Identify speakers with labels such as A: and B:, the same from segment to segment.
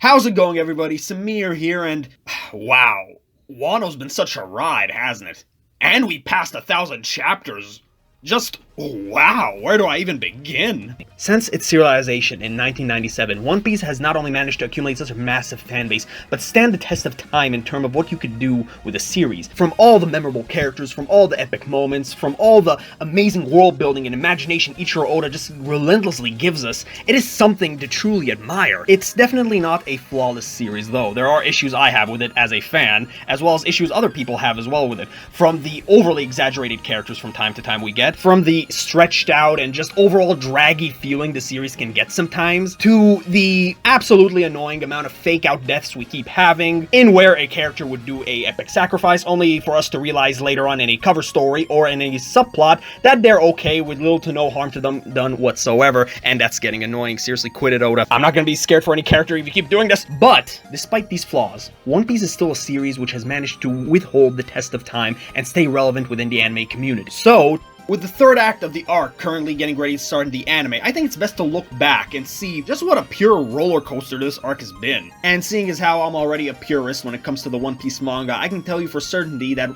A: How's it going, everybody? Samir here, and wow, Wano's been such a ride, hasn't it? And we passed 1,000 chapters. Just wow, where do I even begin? Since its serialization in 1997, One Piece has not only managed to accumulate such a massive fanbase, but stand the test of time in terms of what you could do with a series. From all the memorable characters, from all the epic moments, from all the amazing world building and imagination Ichiro Oda just relentlessly gives us, it is something to truly admire. It's definitely not a flawless series though. There are issues I have with it as a fan, as well as issues other people have as well with it. From the overly exaggerated characters from time to time we get, from the stretched out and just overall draggy feeling the series can get sometimes, to the absolutely annoying amount of fake out deaths we keep having, in where a character would do a epic sacrifice only for us to realize later on in a cover story or in a subplot that they're okay with little to no harm to them done whatsoever, and that's getting annoying. Seriously, quit it, Oda. I'm not gonna be scared for any character if you keep doing this. But despite these flaws, One Piece is still a series which has managed to withhold the test of time and stay relevant within the anime community. So with the third act of the arc currently getting ready to start in the anime, I think it's best to look back and see just what a pure roller coaster this arc has been. And seeing as how I'm already a purist when it comes to the One Piece manga, I can tell you for certainty that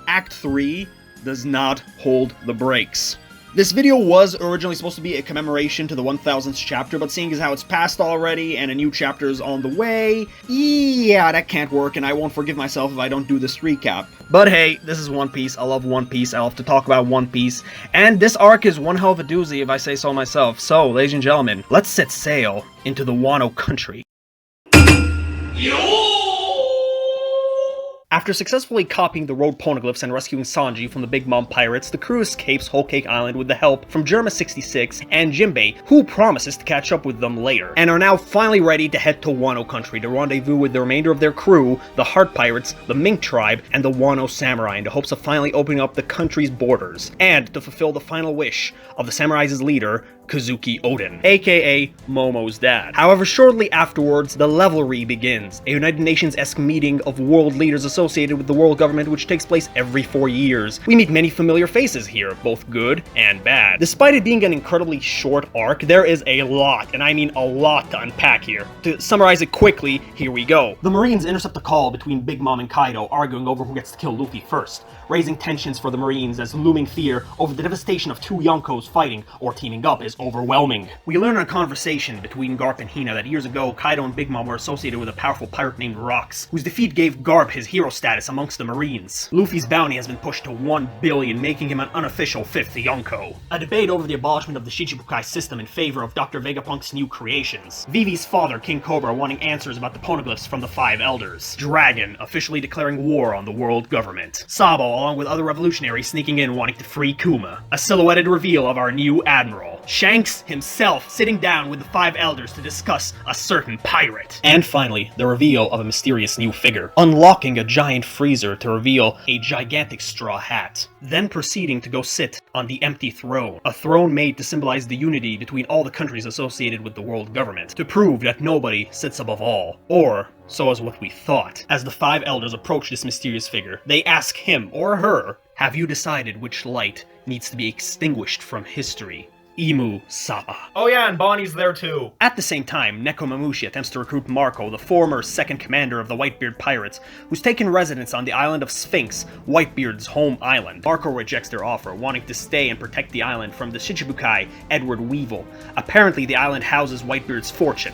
A: Act 3 does not hold the brakes. This video was originally supposed to be a commemoration to the 1000th chapter, but seeing as how it's passed already and a new chapter is on the way, yeah, that can't work, and I won't forgive myself if I don't do this recap. But hey, this is One Piece. I love One Piece. I love to talk about One Piece, and this arc is one hell of a doozy if I say so myself. So, ladies and gentlemen, let's set sail into the Wano country. After successfully copying the road poneglyphs and rescuing Sanji from the Big Mom pirates, the crew escapes Whole Cake Island with the help from Germa 66 and Jinbei, who promises to catch up with them later, and are now finally ready to head to Wano country to rendezvous with the remainder of their crew, the Heart Pirates, the Mink Tribe, and the Wano Samurai, in the hopes of finally opening up the country's borders, and to fulfill the final wish of the Samurai's leader, Kozuki Oden, aka Momo's dad. However, shortly afterwards, the Reverie begins, a United Nations-esque meeting of world leaders associated with the world government which takes place every 4 years. We meet many familiar faces here, both good and bad. Despite it being an incredibly short arc, there is a lot, and I mean a lot, to unpack here. To summarize it quickly, here we go. The Marines intercept a call between Big Mom and Kaido, arguing over who gets to kill Luffy first, raising tensions for the Marines as looming fear over the devastation of two Yonkos fighting or teaming up is overwhelming. We learn in a conversation between Garp and Hina that years ago, Kaido and Big Mom were associated with a powerful pirate named Rox, whose defeat gave Garp his hero status amongst the Marines. Luffy's bounty has been pushed to 1 billion, making him an unofficial 5th Yonko. A debate over the abolishment of the Shichibukai system in favor of Dr. Vegapunk's new creations. Vivi's father, King Cobra, wanting answers about the poneglyphs from the 5 elders. Dragon officially declaring war on the world government. Sabo, along with other revolutionaries, sneaking in wanting to free Kuma. A silhouetted reveal of our new admiral. Shanks himself sitting down with the 5 elders to discuss a certain pirate. And finally, the reveal of a mysterious new figure, unlocking a giant freezer to reveal a gigantic straw hat, then proceeding to go sit on the empty throne, a throne made to symbolize the unity between all the countries associated with the world government, to prove that nobody sits above all, or so is what we thought. As the 5 elders approach this mysterious figure, they ask him or her, "Have you decided which light needs to be extinguished from history?" Imu Sama. Oh yeah, and Bonnie's there too. At the same time, Nekomamushi attempts to recruit Marco, the former second commander of the Whitebeard Pirates, who's taken residence on the island of Sphinx, Whitebeard's home island. Marco rejects their offer, wanting to stay and protect the island from the Shichibukai, Edward Weevil. Apparently, the island houses Whitebeard's fortune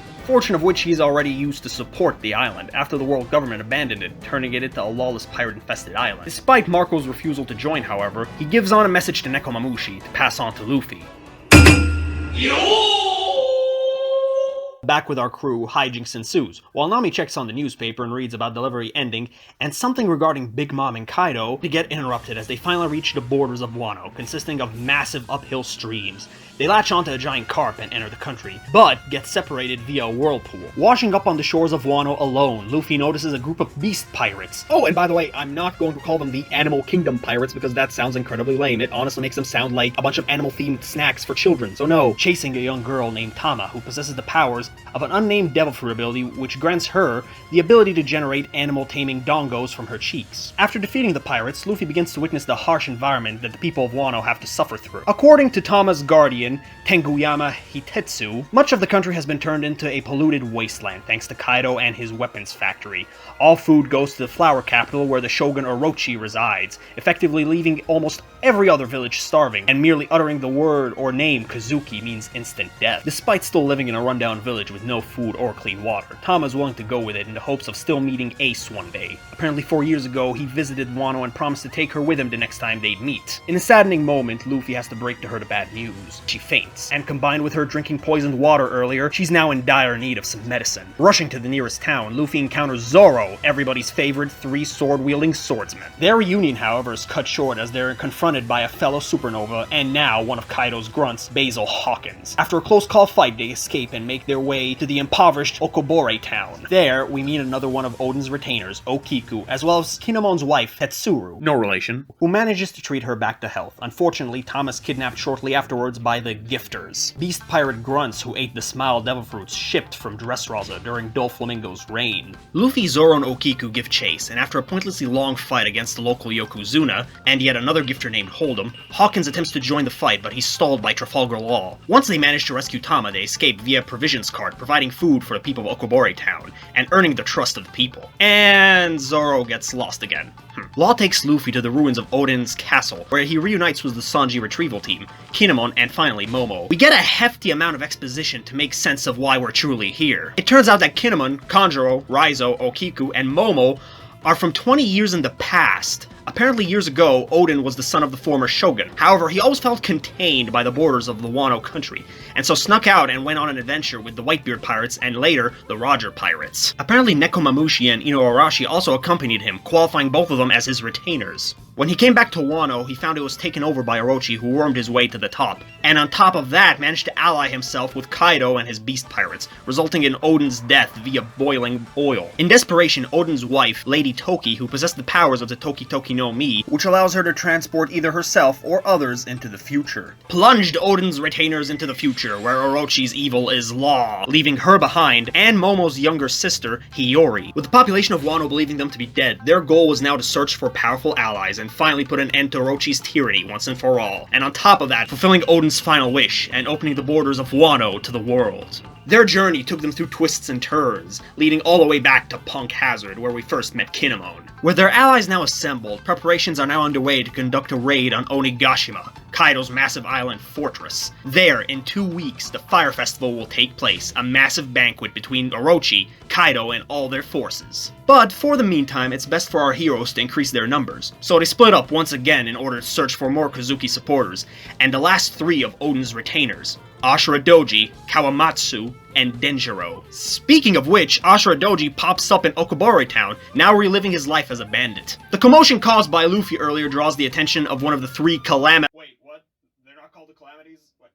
A: of which he's already used to support the island, after the world government abandoned it, turning it into a lawless pirate-infested island. Despite Marco's refusal to join, however, he gives on a message to Nekomamushi to pass on to Luffy. Back with our crew, hijinks ensues, while Nami checks on the newspaper and reads about delivery ending, and something regarding Big Mom and Kaido to get interrupted as they finally reach the borders of Wano, consisting of massive uphill streams. They latch onto a giant carp and enter the country, but get separated via a whirlpool. Washing up on the shores of Wano alone, Luffy notices a group of beast pirates. Oh, and by the way, I'm not going to call them the Animal Kingdom pirates because that sounds incredibly lame. It honestly makes them sound like a bunch of animal-themed snacks for children. So no, chasing a young girl named Tama who possesses the powers of an unnamed devil fruit ability which grants her the ability to generate animal-taming dongos from her cheeks. After defeating the pirates, Luffy begins to witness the harsh environment that the people of Wano have to suffer through. According to Tama's guardian, Union, Tenguyama Hitetsu, much of the country has been turned into a polluted wasteland thanks to Kaido and his weapons factory. All food goes to the flower capital where the shogun Orochi resides, effectively leaving almost every other village starving, and merely uttering the word or name Kazuki means instant death. Despite still living in a rundown village with no food or clean water, Tama is willing to go with it in the hopes of still meeting Ace one day. Apparently 4 years ago, he visited Wano and promised to take her with him the next time they'd meet. In a saddening moment, Luffy has to break to her the bad news. She faints, and combined with her drinking poisoned water earlier, she's now in dire need of some medicine. Rushing to the nearest town, Luffy encounters Zoro, everybody's favorite three-sword-wielding swordsman. Their reunion, however, is cut short as they're confronted by a fellow supernova, and now one of Kaido's grunts, Basil Hawkins. After a close-call fight, they escape and make their way to the impoverished Okobore town. There, we meet another one of Oden's retainers, Okiku, as well as Kinemon's wife, Tetsuru, no relation, who manages to treat her back to health. Unfortunately, Thomas kidnapped shortly afterwards by the Gifters, beast pirate grunts who ate the Smile Devil Fruits shipped from Dressrosa during Doflamingo's reign. Luffy, Zoro, and Okiku give chase, and after a pointlessly long fight against the local Yokozuna, and yet another gifter named Hold'em, Hawkins attempts to join the fight, but he's stalled by Trafalgar Law. Once they manage to rescue Tama, they escape via provisions cart, providing food for the people of Okobore town, and earning the trust of the people. And Zoro gets lost again. Law takes Luffy to the ruins of Oden's castle, where he reunites with the Sanji retrieval team, Kinemon, and finally Momo. We get a hefty amount of exposition to make sense of why we're truly here. It turns out that Kinemon, Kanjuro, Raizo, Okiku, and Momo are from 20 years in the past. Apparently years ago, Oden was the son of the former shogun. However, he always felt contained by the borders of the Wano country, and so snuck out and went on an adventure with the Whitebeard pirates and later, the Roger pirates. Apparently Nekomamushi and Inuarashi also accompanied him, qualifying both of them as his retainers. When he came back to Wano, he found it was taken over by Orochi, who wormed his way to the top, and on top of that managed to ally himself with Kaido and his beast pirates, resulting in Oden's death via boiling oil. In desperation, Oden's wife, Lady Toki, who possessed the powers of the Toki Toki no Mi, which allows her to transport either herself or others into the future, plunged Oden's retainers into the future, where Orochi's evil is law, leaving her behind, and Momo's younger sister, Hiyori. With the population of Wano believing them to be dead, their goal was now to search for powerful allies and finally put an end to Orochi's tyranny once and for all, and on top of that, fulfilling Oden's final wish and opening the borders of Wano to the world. Their journey took them through twists and turns, leading all the way back to Punk Hazard, where we first met Kinemon. With their allies now assembled, preparations are now underway to conduct a raid on Onigashima, Kaido's massive island fortress. There, in 2 weeks, the Fire Festival will take place, a massive banquet between Orochi, Kaido, and all their forces. But for the meantime, it's best for our heroes to increase their numbers, so they split up once again in order to search for more Kazuki supporters, and the last 3 of Oden's retainers, Ashura Doji, Kawamatsu, and Denjiro. Speaking of which, Ashura Doji pops up in Okobore town, now reliving his life as a bandit. The commotion caused by Luffy earlier draws the attention of one of the 3 calamities. Wait, what? They're not called the calamities? What?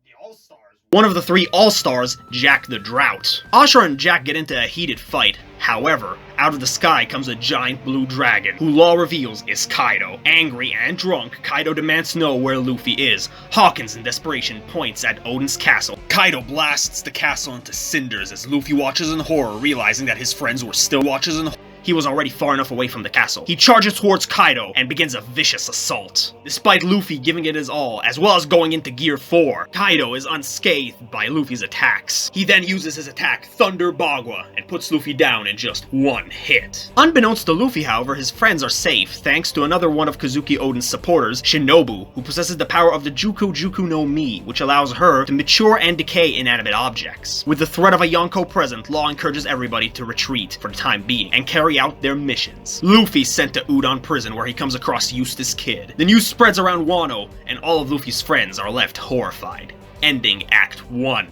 A: The All-Stars? One of the 3 All-Stars, Jack the Drought. Ashura and Jack get into a heated fight. However, out of the sky comes a giant blue dragon, who Law reveals is Kaido. Angry and drunk, Kaido demands to know where Luffy is. Hawkins, in desperation, points at Oden's castle. Kaido blasts the castle into cinders as Luffy watches in horror, realizing that his friends were still watchers in horror. He was already far enough away from the castle. He charges towards Kaido and begins a vicious assault. Despite Luffy giving it his all, as well as going into Gear 4, Kaido is unscathed by Luffy's attacks. He then uses his attack, Thunder Bagua, and puts Luffy down in just 1 hit. Unbeknownst to Luffy, however, his friends are safe thanks to another one of Kazuki Oden's supporters, Shinobu, who possesses the power of the Juku no Mi, which allows her to mature and decay inanimate objects. With the threat of a Yonko present, Law encourages everybody to retreat for the time being and carry out their missions. Luffy's sent to Udon prison where he comes across Eustace Kid. The news spreads around Wano, and all of Luffy's friends are left horrified. Ending Act 1.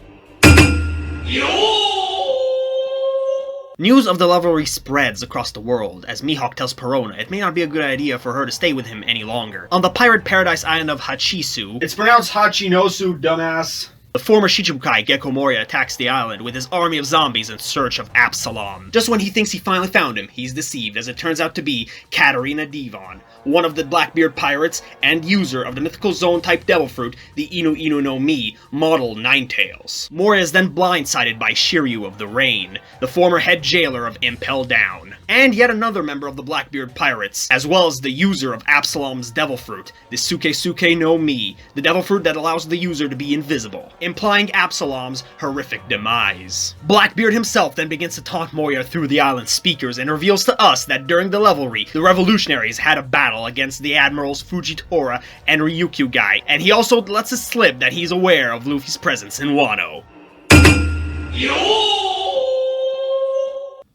A: News of the Reverie spreads across the world, as Mihawk tells Perona it may not be a good idea for her to stay with him any longer. On the pirate paradise island of Hachisu, it's pronounced Hachinosu, dumbass, the former Shichibukai Gecko Moria attacks the island with his army of zombies in search of Absalom. Just when he thinks he finally found him, he's deceived as it turns out to be Katarina Devon, one of the Blackbeard pirates and user of the mythical zone-type devil fruit, the Inu no Mi, model Ninetails. Moria is then blindsided by Shiryu of the Rain, the former head jailer of Impel Down. and yet another member of the Blackbeard Pirates, as well as the user of Absalom's Devil Fruit, the Suke no Mi, the Devil Fruit that allows the user to be invisible, implying Absalom's horrific demise. Blackbeard himself then begins to taunt Moya through the island's speakers and reveals to us that during the Reverie, the revolutionaries had a battle against the admirals Fujitora and Ryukyugai, and he also lets us slip that he's aware of Luffy's presence in Wano.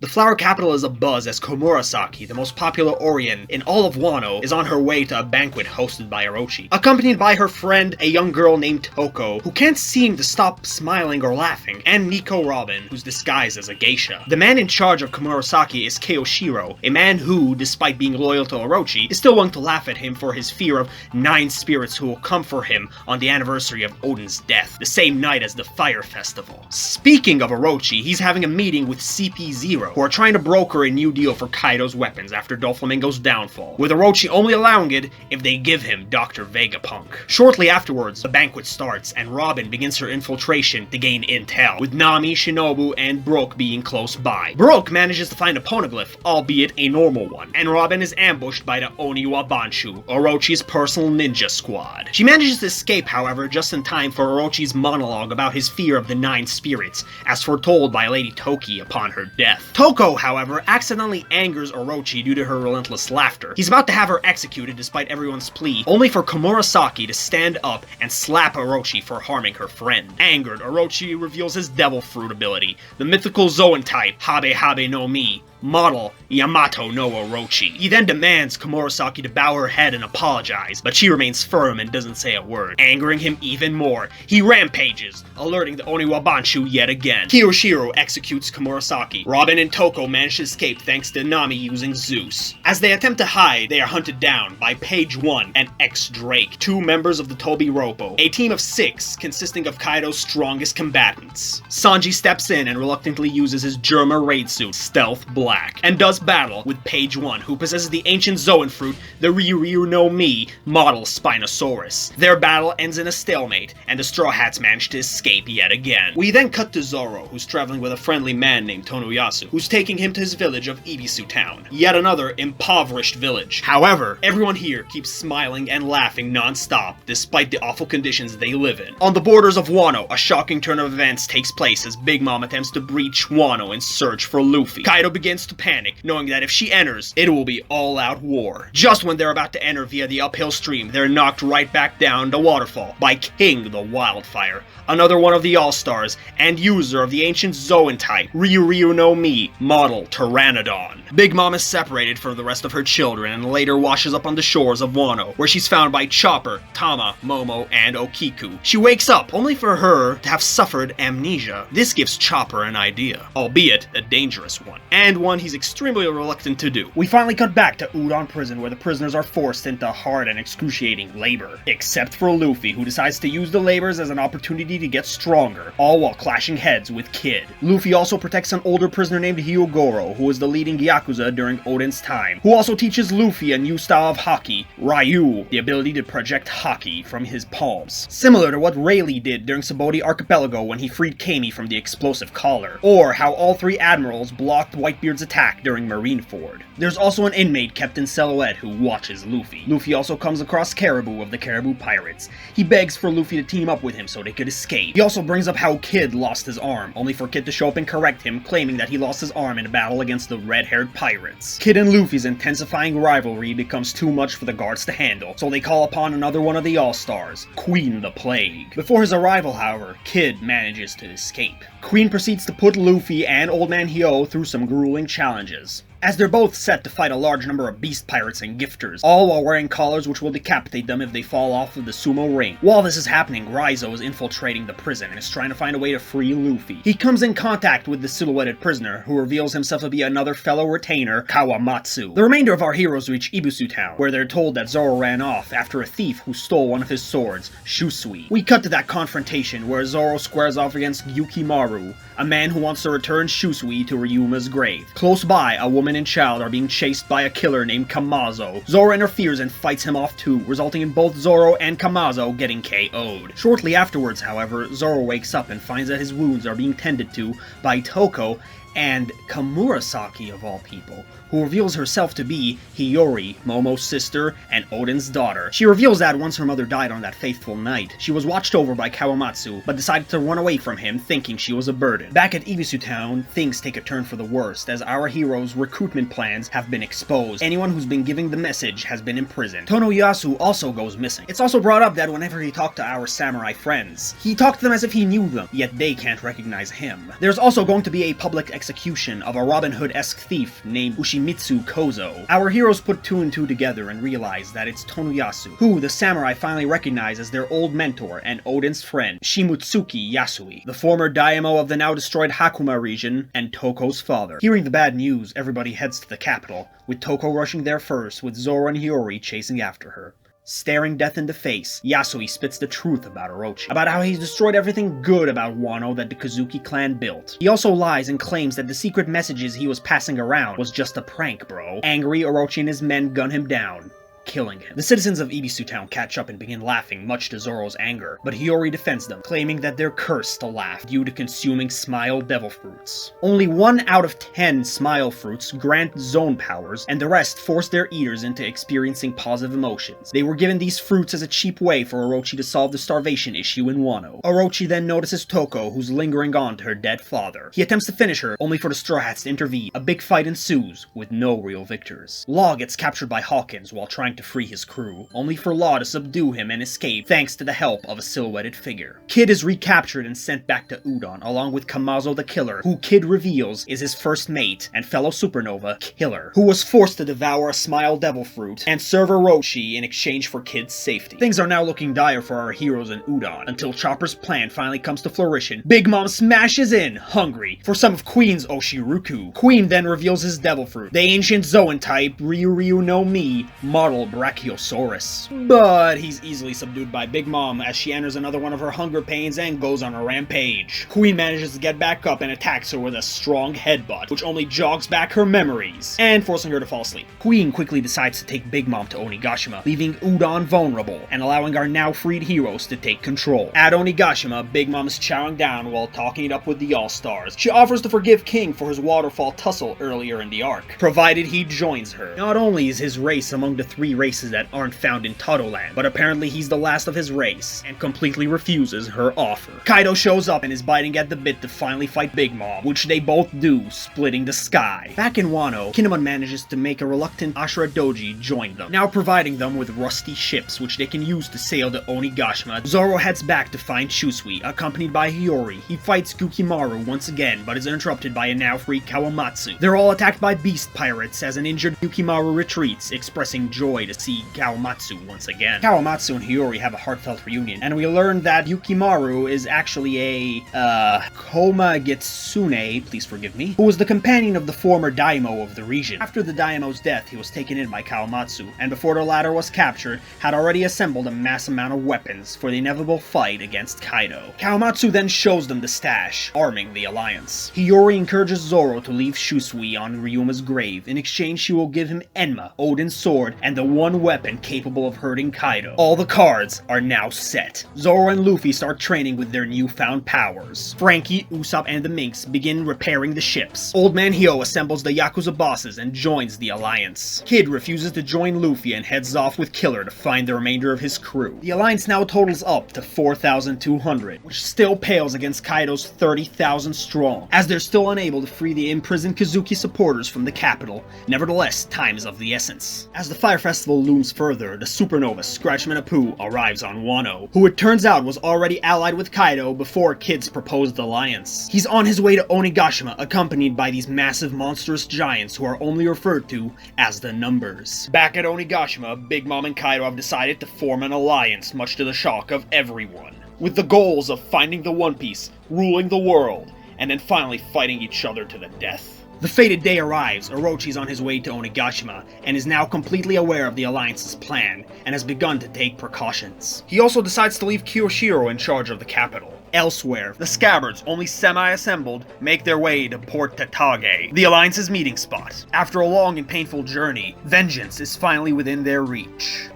A: The flower capital is abuzz as Komurasaki, the most popular Orien in all of Wano, is on her way to a banquet hosted by Orochi, accompanied by her friend, a young girl named Toko, who can't seem to stop smiling or laughing, and Nico Robin, who's disguised as a geisha. The man in charge of Komurasaki is Keoshiro, a man who, despite being loyal to Orochi, is still willing to laugh at him for his fear of 9 spirits who will come for him on the anniversary of Oden's death, the same night as the Fire Festival. Speaking of Orochi, he's having a meeting with CP0, who are trying to broker a new deal for Kaido's weapons after Doflamingo's downfall, with Orochi only allowing it if they give him Dr. Vegapunk. Shortly afterwards, the banquet starts, and Robin begins her infiltration to gain intel, with Nami, Shinobu, and Brook being close by. Brook manages to find a poneglyph, albeit a normal one, and Robin is ambushed by the Oniwa Banshu, Orochi's personal ninja squad. She manages to escape, however, just in time for Orochi's monologue about his fear of the 9 spirits, as foretold by Lady Toki upon her death. Toko, however, accidentally angers Orochi due to her relentless laughter. He's about to have her executed despite everyone's plea, only for Komurasaki to stand up and slap Orochi for harming her friend. Angered, Orochi reveals his Devil Fruit ability, the mythical Zoan type, Habe Habe no Mi, model Yamato no Orochi. He then demands Komurasaki to bow her head and apologize, but she remains firm and doesn't say a word. Angering him even more, he rampages, alerting the Oniwa Banshu yet again. Kiyoshiro executes Komurasaki. Robin and Toko manage to escape thanks to Nami using Zeus. As they attempt to hide, they are hunted down by Page 1 and X-Drake, 2 members of the Tobi Roppo, a team of 6 consisting of Kaido's strongest combatants. Sanji steps in and reluctantly uses his Germa raid suit, Stealth Black, and does battle with Page 1, who possesses the ancient Zoan fruit, the Ryuryu no Mi, model Spinosaurus. Their battle ends in a stalemate, and the Straw Hats manage to escape yet again. We then cut to Zoro, who's traveling with a friendly man named Tonoyasu, who's taking him to his village of Ibisu Town, yet another impoverished village. However, everyone here keeps smiling and laughing non-stop, despite the awful conditions they live in. On the borders of Wano, a shocking turn of events takes place as Big Mom attempts to breach Wano and search for Luffy. Kaido begins to panic, knowing that if she enters, it will be all-out war. Just when they're about to enter via the uphill stream, they're knocked right back down the waterfall by King the Wildfire, another one of the All-Stars, and user of the ancient Zoan type, Ryuryu no Mi, model Pteranodon. Big Mom is separated from the rest of her children and later washes up on the shores of Wano, where she's found by Chopper, Tama, Momo, and Okiku. She wakes up, only for her to have suffered amnesia. This gives Chopper an idea, albeit a dangerous one, and one he's extremely reluctant to do. We finally cut back to Udon Prison, where the prisoners are forced into hard and excruciating labor, except for Luffy, who decides to use the labors as an opportunity to get stronger, all while clashing heads with Kid. Luffy also protects an older prisoner named Hyogoro, who was the leading Yakuza during Oden's time, who also teaches Luffy a new style of haki, Ryu, the ability to project haki from his palms, similar to what Rayleigh did during Subodi Archipelago when he freed Kami from the explosive collar, or how all 3 admirals blocked Whitebeard's attack during Marineford. There's also an inmate kept in Silhouette who watches Luffy. Luffy also comes across Caribou of the Caribou Pirates. He begs for Luffy to team up with him so they could escape. He also brings up how Kid lost his arm, only for Kid to show up and correct him, claiming that he lost his arm in a battle against the red-haired pirates. Kid and Luffy's intensifying rivalry becomes too much for the guards to handle, so they call upon another one of the All-Stars, Queen the Plague. Before his arrival, however, Kid manages to escape. Queen proceeds to put Luffy and Old Man Hyo through some grueling challenges, as they're both set to fight a large number of beast pirates and gifters, all while wearing collars which will decapitate them if they fall off of the sumo ring. While this is happening, Raizo is infiltrating the prison and is trying to find a way to free Luffy. He comes in contact with the silhouetted prisoner, who reveals himself to be another fellow retainer, Kawamatsu. The remainder of our heroes reach Ibisu Town, where they're told that Zoro ran off after a thief who stole one of his swords, Shusui. We cut to that confrontation where Zoro squares off against Yukimaru, a man who wants to return Shusui to Ryuma's grave. Close by, a woman and child are being chased by a killer named Kamazo. Zoro interferes and fights him off too, resulting in both Zoro and Kamazo getting KO'd. Shortly afterwards, however, Zoro wakes up and finds that his wounds are being tended to by Toko and Kamurasaki of all people, who reveals herself to be Hiyori, Momo's sister, and Oden's daughter. She reveals that once her mother died on that fateful night, she was watched over by Kawamatsu, but decided to run away from him, thinking she was a burden. Back at Ibisu Town, things take a turn for the worst, as our hero's recruitment plans have been exposed. Anyone who's been giving the message has been imprisoned. Tonoyasu also goes missing. It's also brought up that whenever he talked to our samurai friends, he talked to them as if he knew them, yet they can't recognize him. There's also going to be a public execution of a Robin Hood-esque thief named Ushimitsu Kozo. Our heroes put two and two together and realize that it's Tonoyasu, who the samurai finally recognize as their old mentor and Oden's friend, Shimotsuki Yasui, the former daimyo of the now destroyed Hakuma region and Toko's father. Hearing the bad news, everybody heads to the capital, with Toko rushing there first, with Zoro and Hiyori chasing after her. Staring death in the face, Yasui spits the truth about Orochi, about how he's destroyed everything good about Wano that the Kozuki clan built. He also lies and claims that the secret messages he was passing around was just a prank, bro. Angry, Orochi and his men gun him down, killing him. The citizens of Ibisu Town catch up and begin laughing, much to Zoro's anger, but Hiyori defends them, claiming that they're cursed to laugh due to consuming Smile Devil Fruits. Only 1 out of 10 Smile Fruits grant zone powers, and the rest force their eaters into experiencing positive emotions. They were given these fruits as a cheap way for Orochi to solve the starvation issue in Wano. Orochi then notices Toko, who's lingering on to her dead father. He attempts to finish her, only for the Straw Hats to intervene. A big fight ensues, with no real victors. Law gets captured by Hawkins while trying to free his crew, only for Law to subdue him and escape thanks to the help of a silhouetted figure. Kid is recaptured and sent back to Udon, along with Kamazo the Killer, who Kid reveals is his first mate and fellow supernova, Killer, who was forced to devour a Smile Devil Fruit and serve Orochi in exchange for Kid's safety. Things are now looking dire for our heroes in Udon, until Chopper's plan finally comes to fruition. Big Mom smashes in, hungry, for some of Queen's Oshiruku. Queen then reveals his Devil Fruit, the ancient Zoan type Ryu no Mi model Brachiosaurus. But he's easily subdued by Big Mom as she enters another one of her hunger pains and goes on a rampage. Queen manages to get back up and attacks her with a strong headbutt, which only jogs back her memories, and forcing her to fall asleep. Queen quickly decides to take Big Mom to Onigashima, leaving Udon vulnerable, and allowing our now freed heroes to take control. At Onigashima, Big Mom is chowing down while talking it up with the All-Stars. She offers to forgive King for his waterfall tussle earlier in the arc, provided he joins her. Not only is his race among the 3 races that aren't found in Totoland, but apparently he's the last of his race, and completely refuses her offer. Kaido shows up and is biting at the bit to finally fight Big Mom, which they both do, splitting the sky. Back in Wano, Kinemon manages to make a reluctant Ashura Doji join them, now providing them with rusty ships which they can use to sail to Onigashima. Zoro heads back to find Shusui, accompanied by Hiyori. He fights Gukimaru once again, but is interrupted by a now free Kawamatsu. They're all attacked by beast pirates as an injured Gukimaru retreats, expressing joy to see Kawamatsu once again. Kawamatsu and Hiyori have a heartfelt reunion, and we learn that Yukimaru is actually a, Koma Getsune, please forgive me, who was the companion of the former daimyo of the region. After the daimyo's death, he was taken in by Kawamatsu, and before the latter was captured, had already assembled a mass amount of weapons for the inevitable fight against Kaido. Kawamatsu then shows them the stash, arming the alliance. Hiyori encourages Zoro to leave Shusui on Ryuma's grave. In exchange, she will give him Enma, Oden's sword, and the one weapon capable of hurting Kaido. All the cards are now set. Zoro and Luffy start training with their newfound powers. Frankie, Usopp, and the Minks begin repairing the ships. Old Man Hyo assembles the Yakuza bosses and joins the alliance. Kid refuses to join Luffy and heads off with Killer to find the remainder of his crew. The alliance now totals up to 4,200, which still pales against Kaido's 30,000 strong, as they're still unable to free the imprisoned Kozuki supporters from the capital. Nevertheless, time is of the essence. As the Fire Festival looms further, the supernova Scratchman Apu arrives on Wano, who it turns out was already allied with Kaido before Kid's proposed alliance. He's on his way to Onigashima, accompanied by these massive monstrous giants who are only referred to as the Numbers. Back at Onigashima, Big Mom and Kaido have decided to form an alliance, much to the shock of everyone, with the goals of finding the One Piece, ruling the world, and then finally fighting each other to the death. The fated day arrives. Orochi's on his way to Onigashima, and is now completely aware of the Alliance's plan, and has begun to take precautions. He also decides to leave Kiyoshiro in charge of the capital. Elsewhere, the Scabbards, only semi-assembled, make their way to Port Tatage, the Alliance's meeting spot. After a long and painful journey, vengeance is finally within their reach.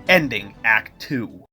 A: Ending Act 2.